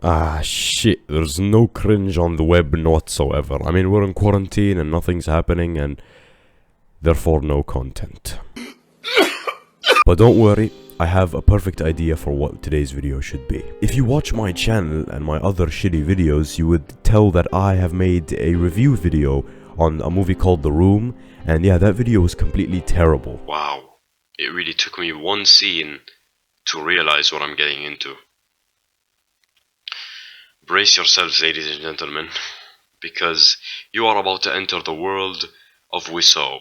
Ah, shit, there's no cringe on the web whatsoever. I mean, we're in quarantine and nothing's happening and therefore no content. But don't worry, I have a perfect idea for what today's video should be. If you watch my channel and my other shitty videos, you would tell that I have made a review video on a movie called The Room, and yeah, that video was completely terrible. Wow, it really took me one scene to realize what I'm getting into. Brace yourselves, ladies and gentlemen, because you are about to enter the world of Wiseau.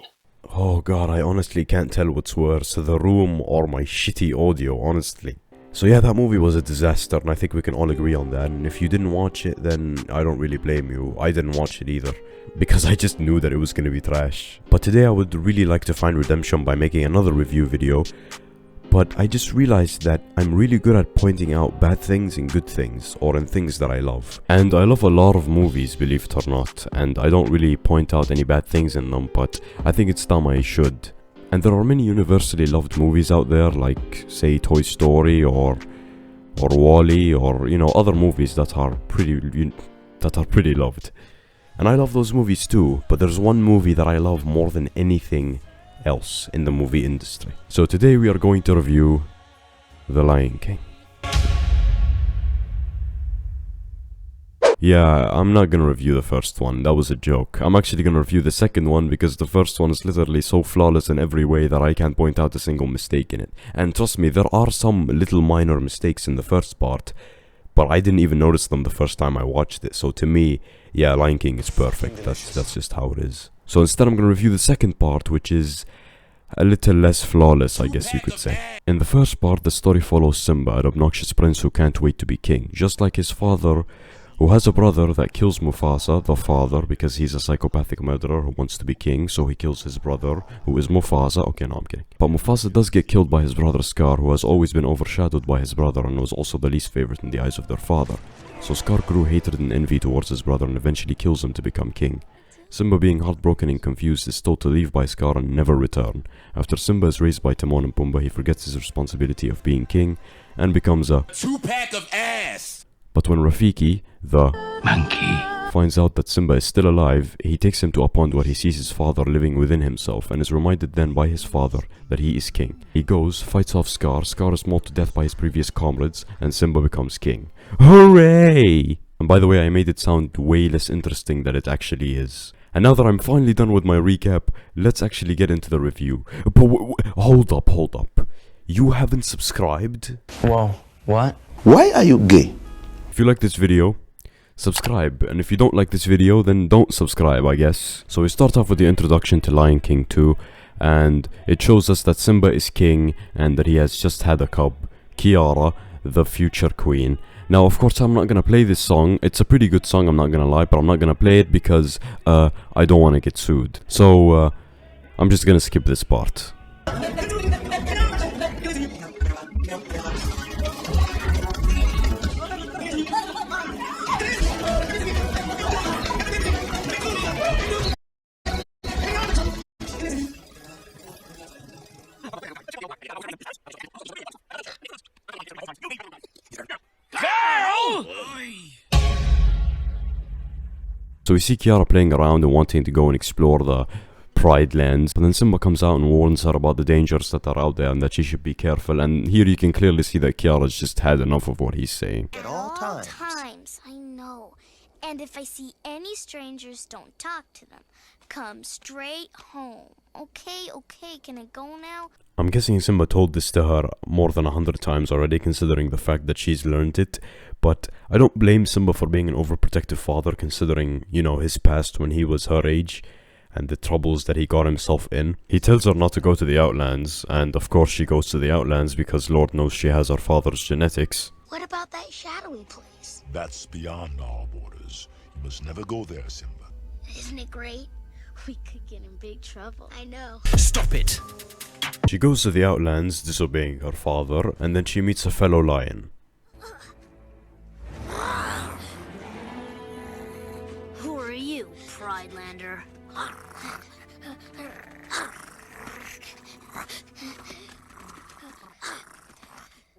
Oh god, I honestly can't tell what's worse, The Room or my shitty audio, honestly. So yeah, that movie was a disaster, and I think we can all agree on that, and if you didn't watch it, then I don't really blame you. I didn't watch it either, because I just knew that it was gonna be trash. But today I would really like to find redemption by making another review video, but I just realized that I'm really good at pointing out bad things and good things, or in things that I love. And I love a lot of movies, believe it or not, and I don't really point out any bad things in them, but I think it's time I should. And there are many universally loved movies out there, like, say, Toy Story, or WALL-E, or, you know, other movies that are pretty loved. And I love those movies too, but there's one movie that I love more than anything else in the movie industry. So today we are going to review The Lion King. Yeah, I'm not gonna review the first one, that was a joke. I'm actually gonna review the second one because the first one is literally so flawless in every way that I can't point out a single mistake in it. And trust me, there are some little minor mistakes in the first part, but I didn't even notice them the first time I watched it. So to me, yeah, Lion King is perfect. That's just how it is. So instead I'm gonna review the second part, which is a little less flawless, I guess you could say. In the first part, the story follows Simba, an obnoxious prince who can't wait to be king, just like his father, who has a brother that kills Mufasa, the father, because he's a psychopathic murderer who wants to be king, so he kills his brother, who is Mufasa. Okay, no, I'm kidding. But Mufasa does get killed by his brother Scar, who has always been overshadowed by his brother and was also the least favorite in the eyes of their father. So Scar grew hatred and envy towards his brother and eventually kills him to become king. Simba, being heartbroken and confused, is told to leave by Scar and never return. After Simba is raised by Timon and Pumbaa, he forgets his responsibility of being king and becomes a two-pack of ass! But when Rafiki, the monkey, finds out that Simba is still alive, he takes him to a pond where he sees his father living within himself and is reminded then by his father that he is king. He goes, fights off Scar, Scar is mauled to death by his previous comrades, and Simba becomes king. Hooray! And by the way, I made it sound way less interesting than it actually is. And now that I'm finally done with my recap, let's actually get into the review. But hold up. You haven't subscribed? Whoa, what? Why are you gay? If you like this video, subscribe. And if you don't like this video, then don't subscribe, I guess. So we start off with the introduction to Lion King 2. And it shows us that Simba is king and that he has just had a cub, Kiara, the future queen. Now, of course, I'm not gonna play this song. It's a pretty good song, I'm not gonna lie, but I'm not gonna play it because I don't want to get sued. So I'm just gonna skip this part. So we see Kiara playing around and wanting to go and explore the Pride Lands, but then Simba comes out and warns her about the dangers that are out there and that she should be careful. And here you can clearly see that Kiara's just had enough of what he's saying. At all times, I know. And if I see any strangers, don't talk to them. Come straight home. Okay, can I go now? I'm guessing Simba told this to her more than 100 times already, considering the fact that she's learned it. But I don't blame Simba for being an overprotective father, considering, you know, his past when he was her age and the troubles that he got himself in. He tells her not to go to the Outlands, and of course she goes to the Outlands because Lord knows she has her father's genetics. What about that shadowy place? That's beyond our borders. You must never go there, Simba. Isn't it great? We could get in big trouble. I know. Stop it! She goes to the Outlands, disobeying her father, and then she meets a fellow lion. Who are you, Pridelander?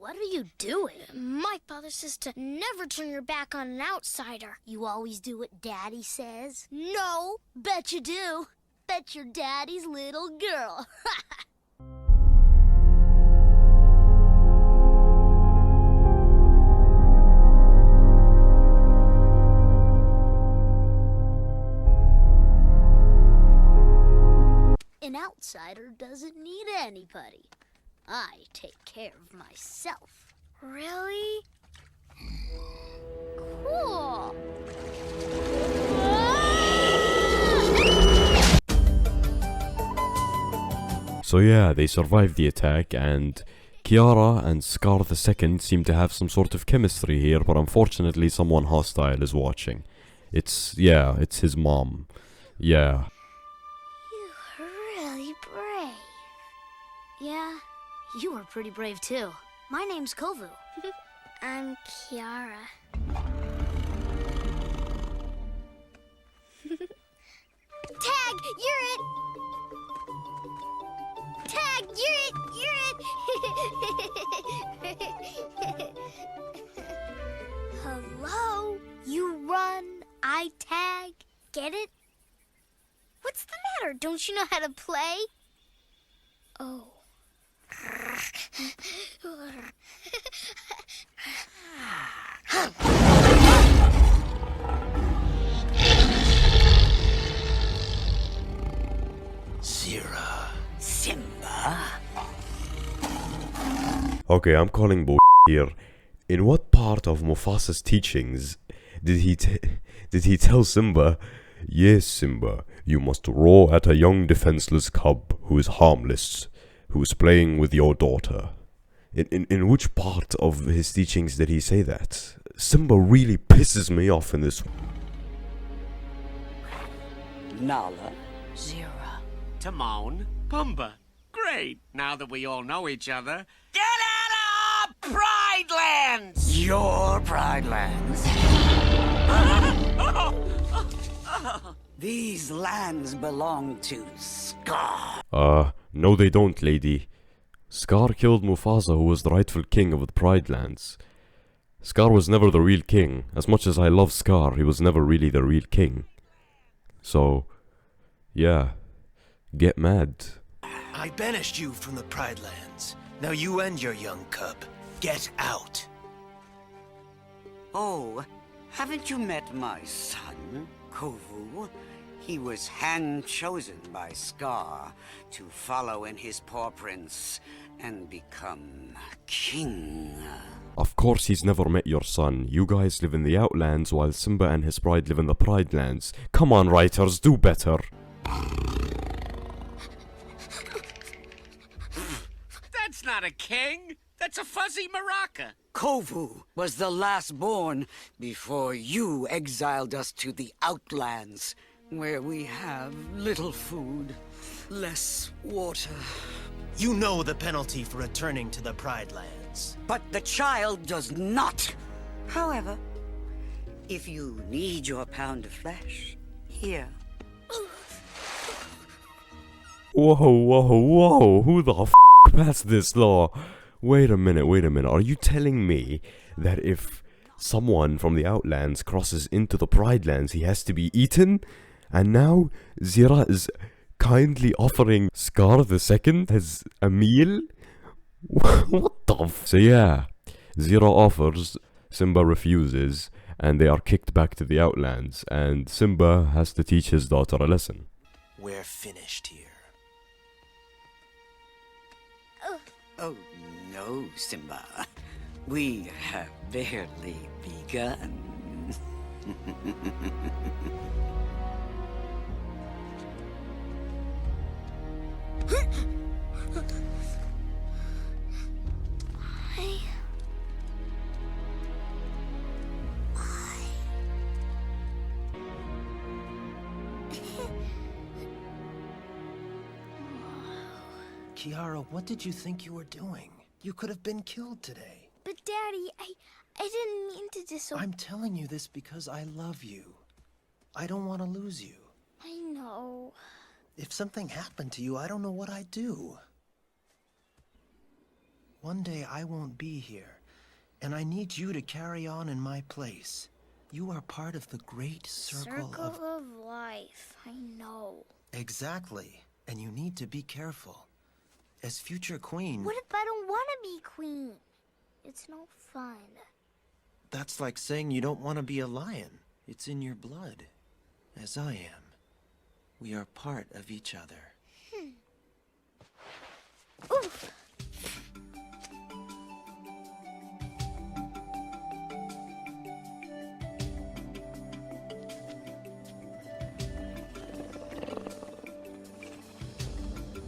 what are you doing? My father says to never turn your back on an outsider. You always do what Daddy says? No, bet you do. Bet you're Daddy's little girl. An outsider doesn't need anybody. I take care of myself. Really? Cool. So yeah, they survived the attack, and Kiara and Scar the Second seem to have some sort of chemistry here, but unfortunately someone hostile is watching. It's his mom. Yeah. You were really brave. Yeah, you were pretty brave too. My name's Kovu. I'm Kiara. Tag, you're it! Tag, you're it! Hello? You run, I tag. Get it? What's the matter? Don't you know how to play? Oh. Zira. Simba. Okay, I'm calling bull here. In what part of Mufasa's teachings did he tell Simba, "Yes, Simba, you must roar at a young defenseless cub who is harmless, who is playing with your daughter"? In which part of his teachings did he say that? Simba really pisses me off in this. Nala. Zira. Timon, Pumbaa. Great, now that we all know each other. Get out of our Pride Lands! Your Pride Lands. These lands belong to Scar. No they don't, lady. Scar killed Mufasa, who was the rightful king of the Pride Lands. Scar was never the real king. As much as I love Scar, he was never really the real king. So, yeah, get mad. I banished you from the Pride Lands. Now you and your young cub, get out. Oh, haven't you met my son, Kovu? He was hand-chosen by Scar to follow in his paw prints and become king. Of course he's never met your son. You guys live in the Outlands while Simba and his bride live in the Pride Lands. Come on, writers, do better. That's not a king. That's a fuzzy maraca. Kovu was the last born before you exiled us to the Outlands, where we have little food, less water. You know the penalty for returning to the Pride Lands. But the child does not. However, if you need your pound of flesh, here. Whoa, who the f passed this law? Wait a minute, are you telling me that if someone from the Outlands crosses into the Pride Lands, he has to be eaten? And now Zira is kindly offering Scar the Second as a meal? What the f? So yeah, Zira offers, Simba refuses, and they are kicked back to the Outlands, and Simba has to teach his daughter a lesson. We're finished here. Oh, no, Simba. We have barely begun. Kiara, what did you think you were doing? You could have been killed today. But Daddy, I didn't mean to disobey. I'm telling you this because I love you. I don't want to lose you. I know. If something happened to you, I don't know what I'd do. One day I won't be here, and I need you to carry on in my place. You are part of the great circle of life, I know. Exactly, and you need to be careful. As future queen... What if I don't want to be queen? It's no fun. That's like saying you don't want to be a lion. It's in your blood, as I am. We are part of each other. Oof.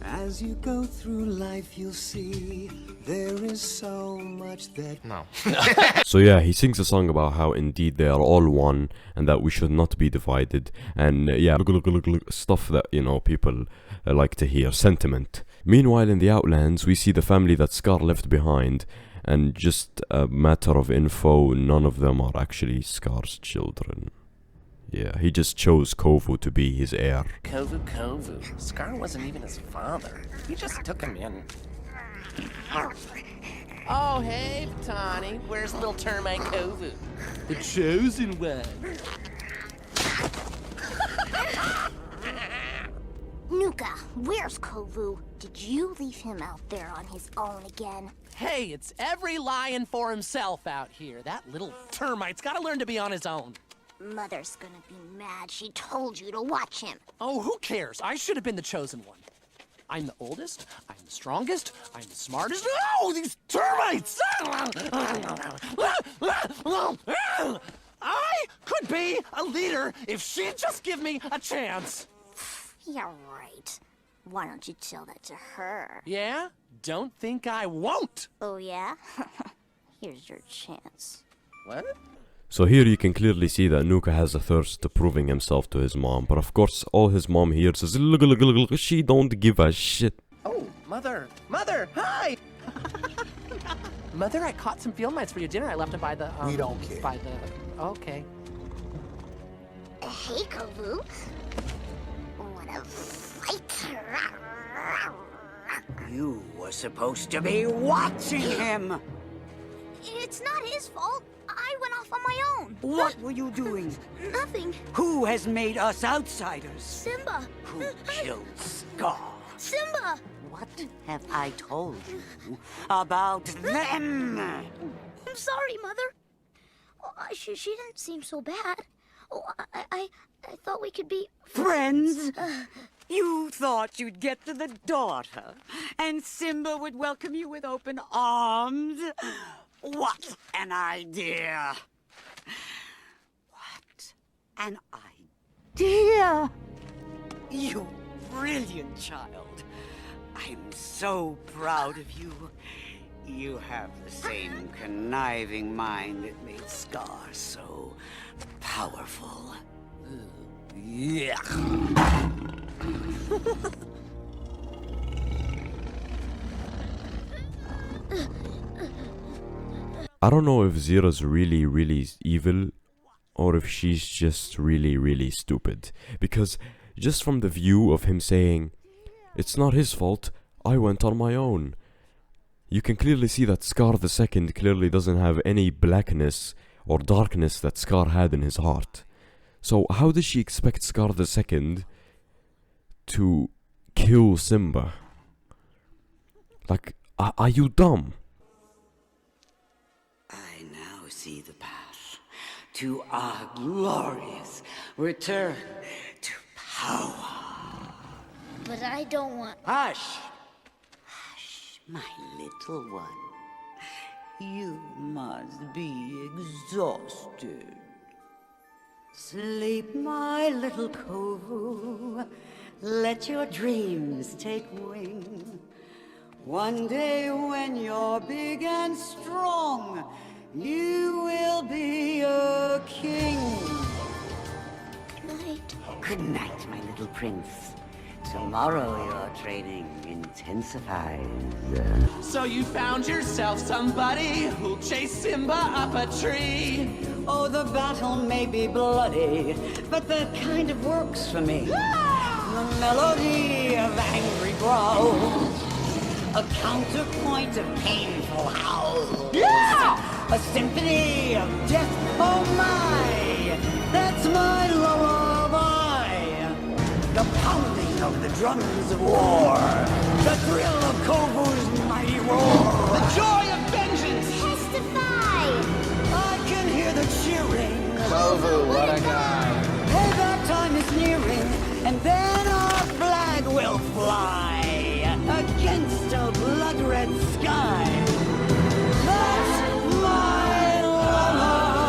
As you go through life, you'll see there is so much that... No. So yeah, he sings a song about how indeed they are all one and that we should not be divided. And yeah, stuff that, you know, people like to hear. Sentiment. Meanwhile, in the Outlands, we see the family that Scar left behind. And just a matter of info, none of them are actually Scar's children. Yeah, he just chose Kovu to be his heir. Kovu. Scar wasn't even his father. He just took him in. Oh, hey, Tawny. Where's little termite Kovu? The chosen one. Nuka, where's Kovu? Did you leave him out there on his own again? Hey, it's every lion for himself out here. That little termite's gotta learn to be on his own. Mother's gonna be mad she told you to watch him. Oh, who cares? I should have been the chosen one. I'm the oldest, I'm the strongest, I'm the smartest. Oh, these termites! I could be a leader if she'd just give me a chance. Yeah, right. Why don't you tell that to her? Yeah? Don't think I won't. Oh, yeah? Here's your chance. What? So here you can clearly see that Nuka has a thirst to proving himself to his mom, but of course all his mom hears is she don't give a shit. Oh, Mother! Mother! Hi! Mother, I caught some field mice for your dinner. I left them by the, We don't care. By the... Okay. Hey, Kovu. Wanna fight? You were supposed to be watching him! It's not his fault. I went off on my own. What were you doing? Nothing. Who has made us outsiders? Simba. Who killed Scar? Simba. What have I told you about them? I'm sorry, Mother. Oh, she didn't seem so bad. Oh, I thought we could be Friends? You thought you'd get to the daughter, and Simba would welcome you with open arms? What an idea! What an idea! You brilliant child. I'm so proud of you. You have the same conniving mind that made Scar so powerful. Yeah. I don't know if Zira's really evil or if she's just really stupid. Because just from the view of him saying, it's not his fault, I went on my own. You can clearly see that Scar the Second clearly doesn't have any blackness or darkness that Scar had in his heart. So how does she expect Scar the Second to kill Simba? Like, are you dumb? I now see the path to our glorious return to power. But I don't want... Hush! Hush, my little one. You must be exhausted. Sleep, my little Kovu. Let your dreams take wing. One day when you're big and strong, you will be a king. Good night. Good night, my little prince. Tomorrow your training intensifies. So you found yourself somebody who'll chase Simba up a tree. Oh, the battle may be bloody, but that kind of works for me. The melody of angry growls, a counterpoint of painful howls. Yeah! A symphony of death, oh my! That's my lullaby! The pounding of the drums of war, the thrill of Kovu's mighty roar, The joy of vengeance! Testify! I can hear the cheering. Kovu, what a guy. Payback time is nearing, and then our flag will fly against a blood-red sky. That's my lullaby.